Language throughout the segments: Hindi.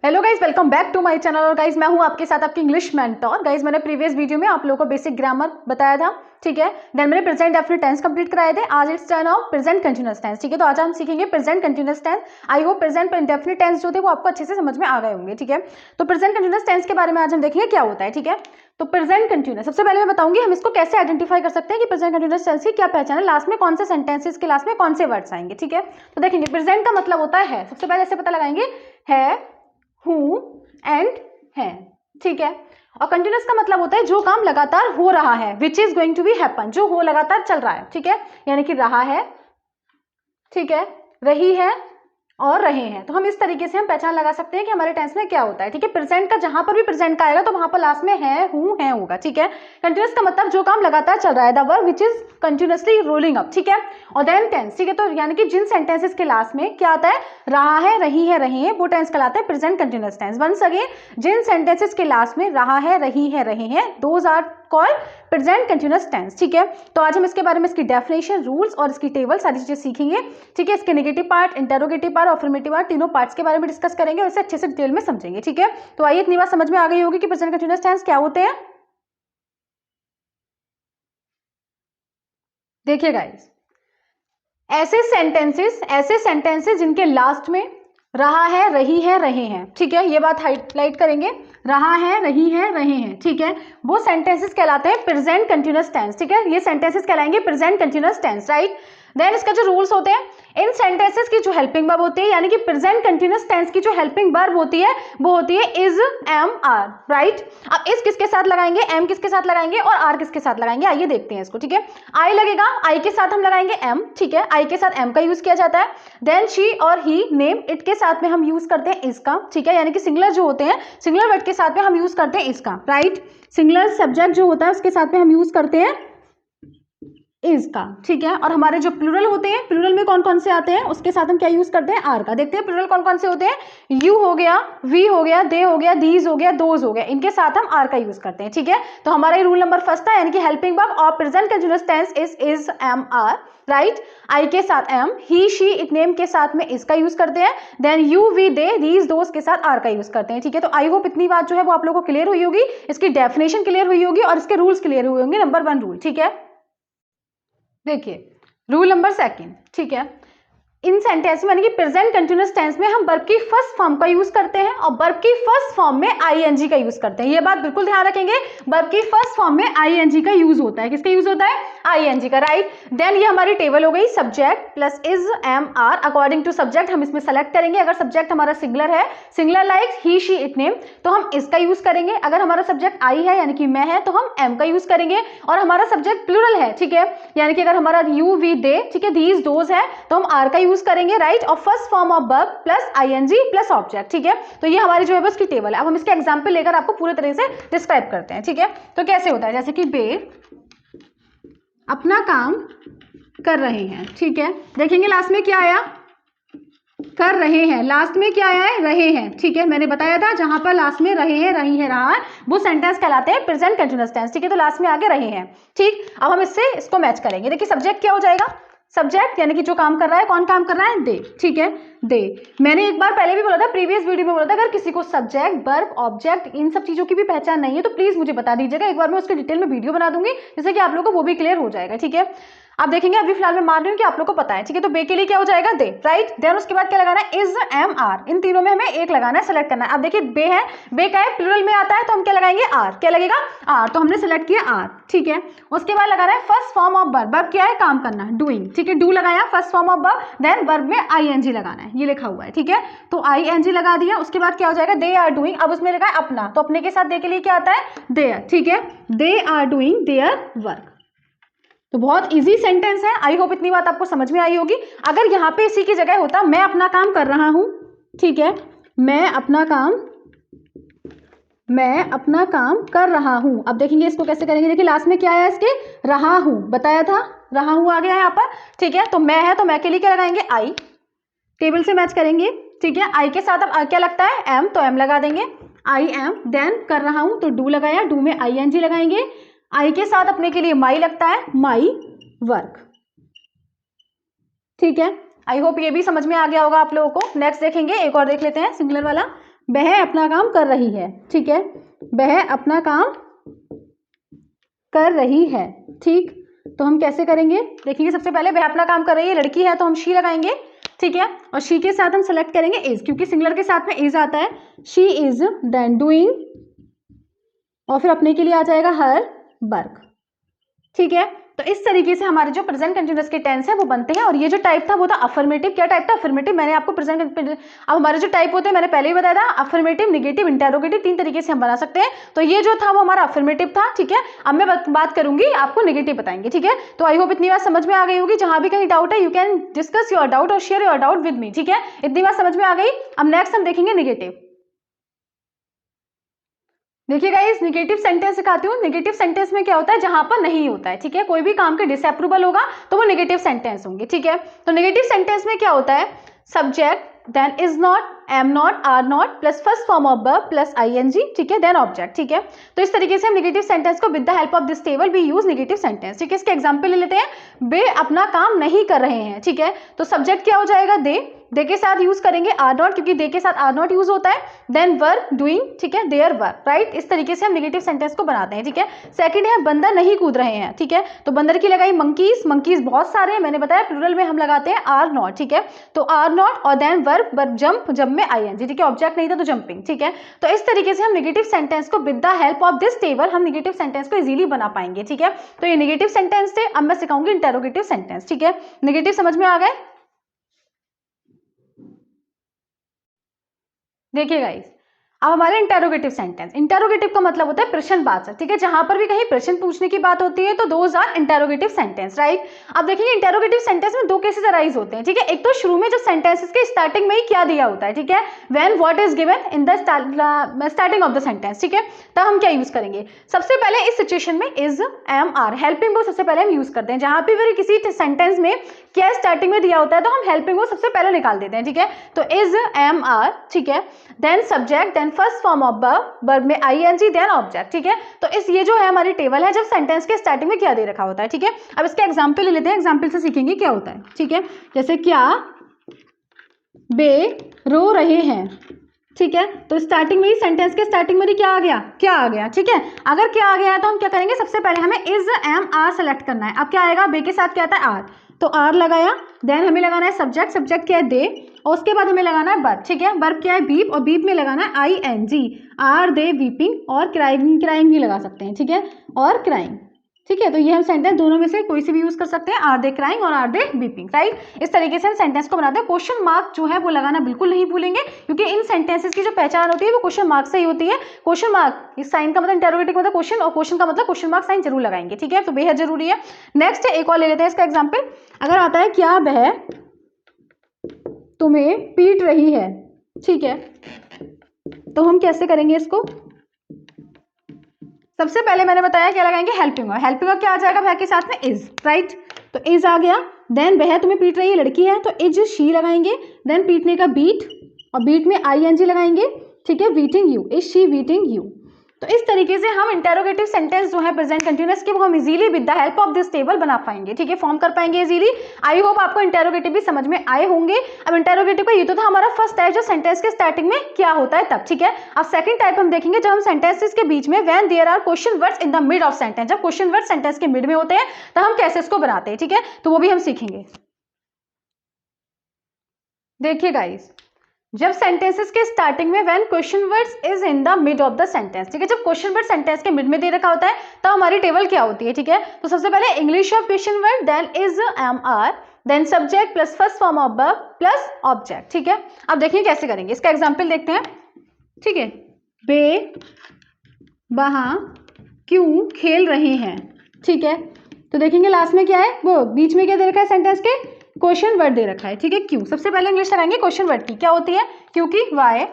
Hello guys, welcome back to my channel. और गाइज मैं हूं आपके साथ आपकी इंग्लिश मेंटोर। गाइज मैंने प्रीवियस वीडियो में आप लोगों को बेसिक ग्रामर बताया था, ठीक है। देन मैंने प्रेजेंट डेफिनेट टेंस कंप्लीट कराए थे। आज it's turn of present continuous tense, ठीक है। तो आज हम सीखेंगे present continuous tense. I hope present indefinite tense जो थे वो आपको अच्छे से समझ में आ गए होंगे, ठीक है। तो प्रेजेंट कंटीन्यूअस टेंस के बारे में आज हम देखेंगे क्या होता है, ठीक है। तो प्रेजेंट कंटीन्यूअस, सबसे पहले मैं बताऊंगी हम इसको कैसे आइडेंटिफाई कर सकते हैं कि प्रेजेंट कंटीन्यूअस टेंस की क्या पहचान है, लास्ट में कौन से सेंटेंसेस के लास्ट में कौन से वर्ड्स आएंगे, ठीक है। तो देखेंगे प्रेजेंट का मतलब होता है, सबसे पहले ऐसे पता लगाएंगे, है, हूं एंड है, ठीक है। और कंटिन्यूअस का मतलब होता है जो काम लगातार हो रहा है, which is going to be happen, जो हो लगातार चल रहा है, ठीक है। यानी कि रहा है, ठीक है, रही है और रहे हैं। तो हम इस तरीके से हम पहचान लगा सकते हैं कि हमारे टेंस में क्या होता है, ठीक है। प्रेजेंट का जहां पर भी प्रेजेंट का आएगा तो वहां पर लास्ट में है, हूं, है होगा, ठीक है। कंटिन्यूअस का मतलब जो काम लगातार चल रहा है, the verb which is continuously rolling up, ठीक है। और देन टेंस, ठीक है। तो यानी कि जिन सेंटेंसेस के लास्ट में क्या आता है, रहा है, रही है, रहे हैं, वो टेंस कहलाता है present continuous tense. Once again, जिन सेंटेंसेस के लास्ट में रहा है, रही है, रहे हैं, those are called present continuous tense, ठीक है। तो आज हम इसके बारे में, इसकी डेफिनेशन, रूल्स और इसकी टेबल सारी चीजें सीखेंगे, ठीक है। इसके नेगेटिव पार्ट, इंटेरोगेटिव पार्ट और अफर्मेटिव पार्ट, तीनों पार्ट्स के बारे में डिस्कस करेंगे और इसे अच्छे से डिटेल में समझेंगे, ठीक है। तो आइए, इतनी बात समझ में आ गई होगी कि प्रेजेंट कंटिन्यूअस टेंस क्या होते हैं। देखिए गाइस, ऐसे सेंटेंसेस जिनके लास्ट में रहा है, रही है, रहे हैं, ठीक है। ये बात हाईलाइट करेंगे, रहा है, रही है, रहे हैं, ठीक है। वो सेंटेंसेस कहलाते हैं प्रेजेंट कंटिन्यूअस टेंस, ठीक है। ये सेंटेंसेस कहलाएंगे present continuous tense, right. Then इसका जो रूल्स होते हैं, इन सेंटेंसेस की जो हेल्पिंग वर्ब होती है, यानी कि प्रेजेंट कंटिन्यूअस टेंस की जो हेल्पिंग वर्ब होती है वो होती है इज, एम, आर, राइट। अब इस किसके साथ लगाएंगे, एम किसके साथ लगाएंगे और आर किसके साथ लगाएंगे, आइए देखते हैं इसको, ठीक है। आई लगेगा, आई के साथ हम लगाएंगे एम, ठीक है। आई के साथ एम का यूज किया जाता है। देन शी और ही, नेम, इट के साथ में हम यूज करते हैं इसका, ठीक है। यानी कि सिंगुलर जो होते हैं, सिंगुलर वर्ड के साथ में हम यूज करते हैं इसका, राइट। सिंगुलर सब्जेक्ट जो होता है उसके साथ में हम यूज करते हैं इसका, ठीक है। और हमारे जो प्लूरल होते हैं, प्लूरल में कौन कौन से आते हैं उसके साथ हम क्या यूज करते हैं, आर का। देखते हैं प्लूरल कौन कौन से होते हैं, यू हो गया, वी हो गया, दे हो गया, दीज हो गया, दोज हो गया, इनके साथ हम आर का यूज करते हैं, ठीक है। तो हमारा ये रूल नंबर फर्स्ट था, यानी कि हेल्पिंग वर्ब और present continuous tense is, am, are, right. I के साथ am, he, she, it, name के साथ में इसका यूज करते हैं। Then you, we, they, these, those के साथ आर का यूज करते हैं, ठीक है। तो आई होप इतनी बात जो है वो आप लोगों को क्लियर हुई होगी, इसकी डेफिनेशन क्लियर हुई होगी और इसके रूल्स क्लियर हुए होंगे। नंबर 1 रूल, ठीक है। देखिए रूल नंबर सेकंड, ठीक है। इन सेंटेंस में यानी कि प्रेजेंट कंटीन्यूअस टेंस में हम वर्ब की फर्स्ट फॉर्म का यूज करते हैं और वर्ब की फर्स्ट फॉर्म में आईएनजी का यूज करते हैं। ये बात बिल्कुल ध्यान रखेंगे, वर्ब की फर्स्ट फॉर्म में आईएनजी का यूज होता है। किसका यूज होता है, आईएनजी का, राइट। देन ये हमारी टेबल हो गई, subject plus is, am, are, according to subject हम इसमें सेलेक्ट करेंगे। अगर सब्जेक्ट हमारा सिंगुलर है, singular like he, she, it, name, तो हम इसका यूज करेंगे। अगर हमारा सब्जेक्ट आई है यानी कि मैं है, तो हम एम का यूज करेंगे। और हमारा सब्जेक्ट प्लूरल है, ठीक है, यानी कि अगर हमारा यू, वी, दे, ठीक है, दीज, दोज है, तो हम आर का यूज करेंगे, राइट। और first form of verb plus ING plus object, ठीक है। तो ये हमारी जो है उसकी टेबल है। अब हम इसके एग्जांपल लेकर आपको पूरे तरह से डिस्क्राइब करते हैं, ठीक है। तो कैसे होता है, जैसे कि बेर अपना काम कर रहे हैं, ठीक है। देखेंगे लास्ट में क्या आया, कर रहे हैं, लास्ट में क्या आया है, रहे हैं, ठीक है। मैंने बताया था जहां पर लास्ट में रहे हैं, रही है, रहा है, वो सेंटेंस कहलाते हैं प्रेजेंट कंटीन्यूअस टेंस, ठीक है। तो लास्ट में आगे रहे हैं, ठीक। अब हम इसको मैच करेंगे। देखिए सब्जेक्ट क्या हो जाएगा, सब्जेक्ट यानी कि जो काम कर रहा है, कौन काम कर रहा है, दे, ठीक है, दे। मैंने एक बार पहले भी बोला था, प्रीवियस वीडियो में बोला था, अगर किसी को सब्जेक्ट, वर्ब, ऑब्जेक्ट, इन सब चीजों की भी पहचान नहीं है तो प्लीज मुझे बता दीजिएगा। एक बार मैं उसके डिटेल में वीडियो बना दूंगी जिससे कि आप लोगों को वो भी क्लियर हो जाएगा, ठीक है। आप देखेंगे, अभी फिलहाल मैं मान रही हूँ कि आप लोग को पता है, ठीक है। तो बे के लिए क्या हो जाएगा, दे, राइट। देन उसके बाद क्या लगाना है, इज, एम, आर, इन तीनों में हमें एक लगाना है, सेलेक्ट करना है। अब देखिए बे है, बे का है, प्लूरल में आता है, तो हम क्या लगाएंगे, आर, क्या लगेगा, आर, तो हमने सेलेक्ट किया आर, ठीक है। उसके बाद लगाना है first form of verb, verb क्या है, काम करना, डूइंग, ठीक है, डू लगाया first form of verb. Then verb में आईएनजी लगाना है, ये लिखा हुआ है, ठीक है। तो आईएनजी लगा दिया। उसके बाद क्या हो जाएगा, दे आर डूइंग, अब उसमें लगा है अपना, तो अपने के साथ दे के लिए क्या आता है, देयर, ठीक है, they are doing their work. तो बहुत इजी सेंटेंस है। आई होप इतनी बात आपको समझ में आई होगी। अगर यहाँ पे इसी की जगह होता मैं अपना काम कर रहा हूं, ठीक है, मैं अपना काम कर रहा हूं। अब देखेंगे इसको कैसे करेंगे। देखिए लास्ट में क्या आया इसके, रहा हूं, बताया था, रहा हूं आ गया यहाँ पर, ठीक है। तो मैं है, तो मैं के लिए क्या लगाएंगे, आई, टेबल से मैच करेंगे, ठीक है। आई के साथ अब क्या लगता है, एम, तो एम लगा देंगे, आई एम। देन कर रहा हूं तो डू लगाया, डू में आईएनजी लगाएंगे। आई के साथ अपने के लिए माई लगता है, माई वर्क, ठीक है। आई होप ये भी समझ में आ गया होगा आप लोगों को। नेक्स्ट देखेंगे, एक और देख लेते हैं सिंगुलर वाला, वह अपना काम कर रही है, ठीक है, वह अपना काम कर रही है, ठीक। तो हम कैसे करेंगे देखिए, सबसे पहले वह अपना काम कर रही है, लड़की है तो हम शी लगाएंगे, ठीक है, और शी के साथ हम सेलेक्ट करेंगे इज, क्योंकि सिंगुलर के साथ में इज आता है। शी इज देन डूइंग, और फिर अपने के लिए आ जाएगा हर वर्क, ठीक है। तो इस तरीके से हमारे जो प्रेजेंट कंटिन्यूअस के टेंस है वो बनते हैं। और ये जो टाइप था वो था अफर्मेटिव। क्या टाइप था? अफर्मेटिव। मैंने आपको प्रेजेंट, अब हमारे जो टाइप होते हैं मैंने पहले ही बताया था, अफर्मेटिव, नेगेटिव, इंटेरोगेटिव, 3 तरीके से हम बना सकते हैं। तो ये जो था वो हमारा अफर्मेटिव था, ठीक है। अब मैं बात करूंगी, आपको नेगेटिव बताएंगे, ठीक है। तो आई होप इतनी बात समझ में आ गई होगी। जहां भी कहीं डाउट है you can discuss your doubt और share your doubt with me, ठीक है। इतनी बात समझ में आ गई। अब नेक्स्ट हम देखेंगे नेगेटिव। देखिए गाइस, नेगेटिव सेंटेंस सिखाती हूँ। नेगेटिव सेंटेंस में क्या होता है? जहां पर नहीं होता है, ठीक है, कोई भी काम के डिसअप्रूवल होगा तो वो नेगेटिव सेंटेंस होंगे, ठीक है। तो नेगेटिव सेंटेंस में क्या होता है? Subject then is not, am not, are not plus first form of verb plus ING, ठीक है, देन ऑब्जेक्ट, ठीक है। तो इस तरीके से हम नेगेटिव सेंटेंस को with the help of this table we use negative sentence, ठीक है। इसके एग्जांपल ले लेते हैं। वे अपना काम नहीं कर रहे हैं, ठीक है। तो सब्जेक्ट क्या हो जाएगा? दे के साथ यूज करेंगे आर नॉट, क्योंकि दे के साथ आर नॉट यूज होता है। देन वर्ब डूइंग, ठीक है, देयर वर्ब, राइट। इस तरीके से हम नेगेटिव सेंटेंस को बनाते हैं, ठीक है। सेकंड है बंदर नहीं कूद रहे हैं, ठीक है। तो बंदर की लगाई मंकीज, मंकीज बहुत सारे हैं, मैंने बताया प्लूरल में हम लगाते हैं आर नॉट, ठीक है। तो आर नॉट और then verb, verb jump, jump में आईएनजी, ठीक है, ऑब्जेक्ट नहीं था तो जंपिंग, ठीक है। तो इस तरीके से हम नेगेटिव सेंटेंस को with the help of this table हम नेगेटिव सेंटेंस को इजीली बना पाएंगे, ठीक है। तो ये नेगेटिव सेंटेंस थे। अब मैं सिखाऊंगी इंटेरोगेटिव सेंटेंस, ठीक है। नेगेटिव समझ में आ गए? देखिए गाइस, अब हमारे इंटेरोगेटिव सेंटेंस, इंटेरोगेटिव का मतलब होता है प्रश्नवाचक, ठीक है। जहां पर भी कहीं प्रश्न पूछने की बात होती है तो those are interrogative sentence, right. अब देखेंगे इंटेरोगेटिव सेंटेंस में 2 केसेस अराइज होते हैं, ठीक है। एक तो शुरू में जो सेंटेंसेस के स्टार्टिंग में ही क्या दिया होता है, ठीक है, when what is given in the starting of the sentence, ठीक है। तब हम क्या यूज करेंगे? सबसे पहले इस सिचुएशन में is, am, are, helping verb सबसे पहले हम यूज करते हैं। जहां पे भी किसी सेंटेंस में क्या स्टार्टिंग में दिया होता है तो हम हेल्पिंग वर्ब सबसे पहले निकाल देते हैं, ठीक है। तो इज, एम, आर, ठीक है, then subject, then first form of verb, verb में आईएनजी, देन ऑब्जेक्ट, ठीक है। तो इस ये जो है हमारी टेबल है जब सेंटेंस के स्टार्टिंग में क्या दे रखा होता है, ठीक है। अब इसके एग्जांपल ले लेते हैं, एग्जांपल से सीखेंगे क्या होता है, ठीक है। जैसे क्या वे रो रहे हैं, ठीक है। तो स्टार्टिंग में ही सेंटेंस के स्टार्टिंग में ही क्या आ गया? क्या आ गया, ठीक है। अगर क्या आ गया है तो हम क्या करेंगे? सबसे पहले हमें इज, एम, आर सेलेक्ट करना है। अब क्या आएगा? बे के साथ क्या आता है? आर, तो आर लगाया। देन हमें लगाना है सब्जेक्ट, सब्जेक्ट क्या है? दे, और उसके बाद हमें लगाना है वर्ब, ठीक है। वर्ब क्या है? बीप, और बीप में लगाना है I N G, are they weeping, और क्राइंग, क्राइंग भी लगा सकते हैं, ठीक है, और क्राइंग, ठीक है। तो ये हम सेंटेंस दोनों में से कोई से भी यूज कर सकते हैं, आर दे क्राइंग और आर दे वीपिंग, राइट। इस तरीके से हम सेंटेंस को बनाते हैं। क्वेश्चन मार्क जो है वो लगाना बिल्कुल नहीं भूलेंगे, क्योंकि इन सेंटेंसेस की जो पहचान होती है वो क्वेश्चन मार्क से ही होती है। क्वेश्चन मार्क, इस साइन का मतलब इंटरोगेटिव मतलब क्वेश्चन, और क्वेश्चन का मतलब क्वेश्चन मार्क साइन जरूर लगाएंगे, ठीक है। तो बेहद जरूरी है। नेक्स्ट है, एक और ले लेते हैं इसका एग्जाम्पल। अगर आता है क्या वह तुम्हें पीट रही है, ठीक है, तो हम कैसे करेंगे इसको? सबसे पहले मैंने बताया क्या लगाएंगे? Helping verb. हेल्पिंग वर्ब क्या आ जाएगा? वह के साथ में इज, राइट। तो इज आ गया। देन वह तुम्हें पीट रही है, लड़की है, तो इज शी लगाएंगे। देन पीटने का बीट, और बीट में आईएनजी लगाएंगे, ठीक है, beating you, is she beating you. तो इस तरीके से हम इंटेरोगेटिव सेंटेंस जो है प्रेजेंट कंटिन्यूअस के वो हम easily with the help of this table बना पाएंगे, ठीक है, फॉर्म कर पाएंगे इजीली। आई होप आपको इंटेरोगेटिव भी समझ में आए होंगे। अब इंटेरोगेटिव का ये तो था हमारा फर्स्ट टाइप जो सेंटेंस के स्टार्टिंग में क्या होता है तब, ठीक है। अब सेकंड टाइप हम देखेंगे जब हम सेंटेंसेस के बीच में when there are question words in the middle of sentence, जब क्वेश्चन वर्ड सेंटेंस के मिड में होते हैं तो हम कैसे इसको बनाते हैं, ठीक है। तो वो भी हम सीखेंगे। देखिए गाइस, जब सेंटेंसेस के स्टार्टिंग में when question words is in the middle of the sentence, ठीक है, जब क्वेश्चन वर्ड सेंटेंस के मिड में दे रखा होता है तो हमारी टेबल क्या होती है, ठीक है। तो सबसे पहले English of question word, then is, am, are, then subject plus first form of verb plus object, ठीक है। अब देखिए कैसे करेंगे, इसका एग्जाम्पल देखते हैं, ठीक है। वे वहां क्यों खेल रहे हैं, ठीक है। तो देखेंगे लास्ट में क्या है, वो बीच में क्या दे रखा है सेंटेंस के? क्वेश्चन वर्ड दे रखा है, ठीक है, क्यों। सबसे पहले इंग्लिश लगाएंगे क्वेश्चन वर्ड की, क्या होती है? क्योंकि वाई,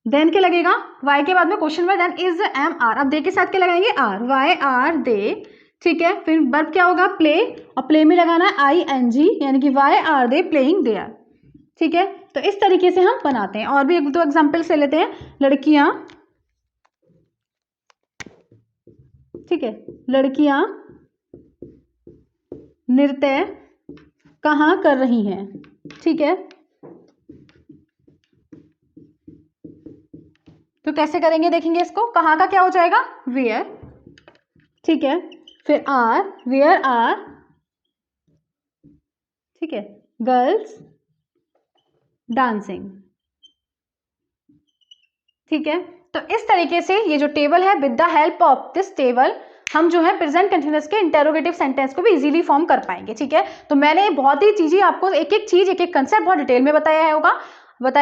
देन क्या लगेगा? वाई के बाद में question word, then is, am, are. अब दे के साथ क्या लगाएंगे? आर, वाई आर दे, ठीक है। फिर वर्ब क्या होगा? प्ले, और प्ले में लगाना है आई एन जी, यानी कि why are they playing there, ठीक है। तो इस तरीके से हम बनाते हैं। और भी एक दो एग्जाम्पल से लेते हैं। लड़कियां, ठीक है, लड़कियां नृत्य कहाँ कर रही हैं, ठीक है। तो कैसे करेंगे देखेंगे इसको, कहाँ का क्या हो जाएगा, वेयर, ठीक है, फिर आर, वेयर आर, ठीक है, गर्ल्स डांसिंग, ठीक है। तो इस तरीके से ये जो टेबल है, with the help of this table हम जो है प्रेजेंट कंटिन्यूअस के इंटेरोगेटिव सेंटेंस को भी इजीली फॉर्म कर पाएंगे, ठीक है। तो मैंने बहुत ही चीजें आपको एक एक चीज, एक एक कंसेप्ट बहुत डिटेल में बताया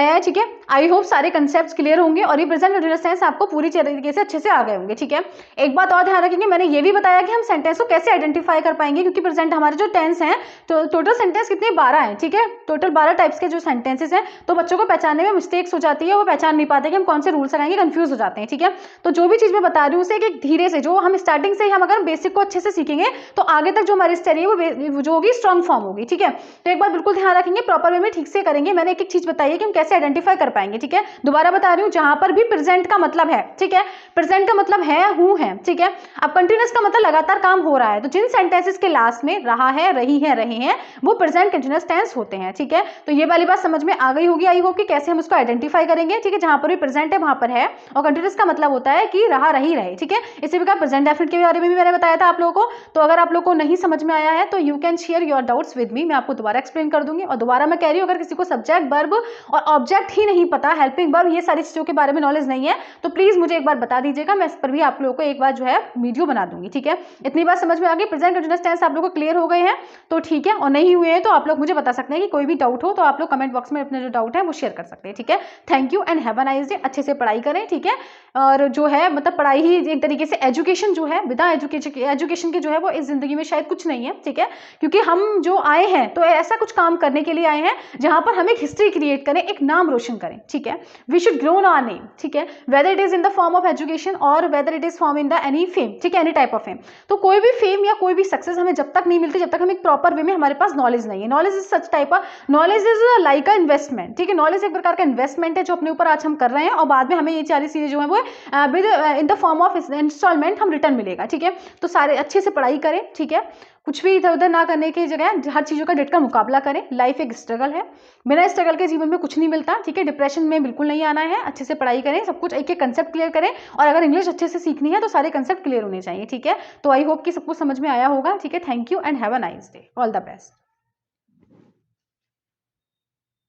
है, ठीक है। आई होप सारे कंसेप्ट्स क्लियर होंगे और ये प्रेजेंट कंटिन्यूअस टेंस आपको पूरी तरीके से अच्छे से आ गए होंगे, ठीक है। एक बात और ध्यान रखेंगे, मैंने ये भी बताया कि हम सेंटेंस को कैसे आइडेंटिफाई कर पाएंगे, क्योंकि प्रेजेंट हमारे जो टेंस हैं तो टोटल सेंटेंस कितने, 12 हैं, ठीक है। टोटल 12 टाइप्स के जो सेंटेंसेस हैं, तो बच्चों को पहचानने में मिस्टेक्स हो जाती है, वो पहचान नहीं पाते कि हम कौन से रूल्स लगाएंगे, कंफ्यूज हो जाते हैं, ठीक है। तो जो भी चीज मैं बता रही हूँ उसे एक धीरे से, जो हम स्टार्टिंग से ही हम अगर बेसिक को अच्छे से सीखेंगे तो आगे तक जो हमारी स्टडी है वो जो होगी स्ट्रॉन्ग फॉर्म होगी, ठीक है। तो एक बार बिल्कुल ध्यान रखेंगे, प्रॉपर वे में ठीक से करेंगे। मैंने एक एक चीज बताई है कि हम कैसे आइडेंटिफाई कर पाएंगे, ठीक है। दोबारा बता रही हूँ, जहां पर भी प्रेजेंट का मतलब है, ठीक है, प्रेजेंट का मतलब है, हूं है, ठीक है। अब कंटिन्यूअस का मतलब लगातार काम हो रहा है, तो जिन सेंटेंसेस के लास्ट में रहा है, रही है, रहे हैं, वो प्रेजेंट कंटिन्यूअस टेंस होते हैं, ठीक है। तो ये वाली बात समझ में आ गई होगी, आई होप कि कैसे हम उसको आइडेंटिफाई करेंगे, ठीक है। जहां पर भी प्रेजेंट है वहां पर है, और कंटिन्यूअस का मतलब होता है कि रहा, रही, रहे, ठीक है। इसी प्रकार प्रेजेंट डेफिनिट के बारे में भी मैंने बताया था आप लोगों को। तो अगर आप लोगों को नहीं समझ में आया है तो you can share your doubts with me, मैं आपको दोबारा एक्सप्लेन कर दूंगी। और दोबारा मैं कह रही हूँ, अगर किसी को सब्जेक्ट, वर्ब और ऑब्जेक्ट ही नहीं पता, हेल्पिंग वर्ब, ये सारी चीजों के बारे में नॉलेज नहीं है, तो प्लीज मुझे एक बार बता दीजिएगा, मैं इस पर भी आप लोगों को एक बार जो है वीडियो बना दूंगी, ठीक है। इतनी बात समझ में आ गई, प्रेजेंट कंटीन्यूअस टेंस आप लोगों को क्लियर हो गए हैं तो ठीक है, और नहीं हुए हैं तो आप लोग मुझे बता सकते हैं कि कोई भी डाउट हो तो आप लोग कमेंट बॉक्स में अपने जो डाउट है वो शेयर कर सकते हैं, ठीक है। Thank you and have a nice day. अच्छे से पढ़ाई करें, ठीक है। और जो है मतलब पढ़ाई ही एक तरीके से एजुकेशन जो है, बिना एजुकेशन के जो है वो इस जिंदगी में शायद कुछ नहीं है, ठीक है। क्योंकि हम जो आए हैं तो ऐसा कुछ काम करने के लिए आए हैं जहां पर हम एक हिस्ट्री क्रिएट करें, एक नाम रोशन करें, ठीक है। We should grow our name, ठीक है, whether it is in the form of education और whether it is form in the any fame, ठीक है, एनी टाइप ऑफ फेम। तो कोई भी फेम या कोई भी सक्सेस हमें जब तक नहीं मिलती, जब तक हम एक प्रॉपर वे में हमारे पास नॉलेज नहीं है। Knowledge is such type of, knowledge is like a investment, ठीक है। नॉलेज एक प्रकार का इन्वेस्टमेंट है जो अपने ऊपर आज हम कर रहे हैं, और बाद में हमें ये सारी चीजें जो है वो with in the form of instalment हम रिटर्न मिलेगा, ठीक है। तो सारे अच्छे से पढ़ाई करें, ठीक है। कुछ भी इधर उधर ना करने की जगह हर चीज़ों का डट का मुकाबला करें। लाइफ एक स्ट्रगल है, बिना स्ट्रगल के जीवन में कुछ नहीं मिलता, ठीक है। डिप्रेशन में बिल्कुल नहीं आना है, अच्छे से पढ़ाई करें, सब कुछ एक एक कंसेप्ट क्लियर करें, और अगर इंग्लिश अच्छे से सीखनी है तो सारे कंसेप्ट क्लियर होने चाहिए, ठीक है। तो आई होप कि सब कुछ समझ में आया होगा, ठीक है। Thank you and have a nice day, all the best.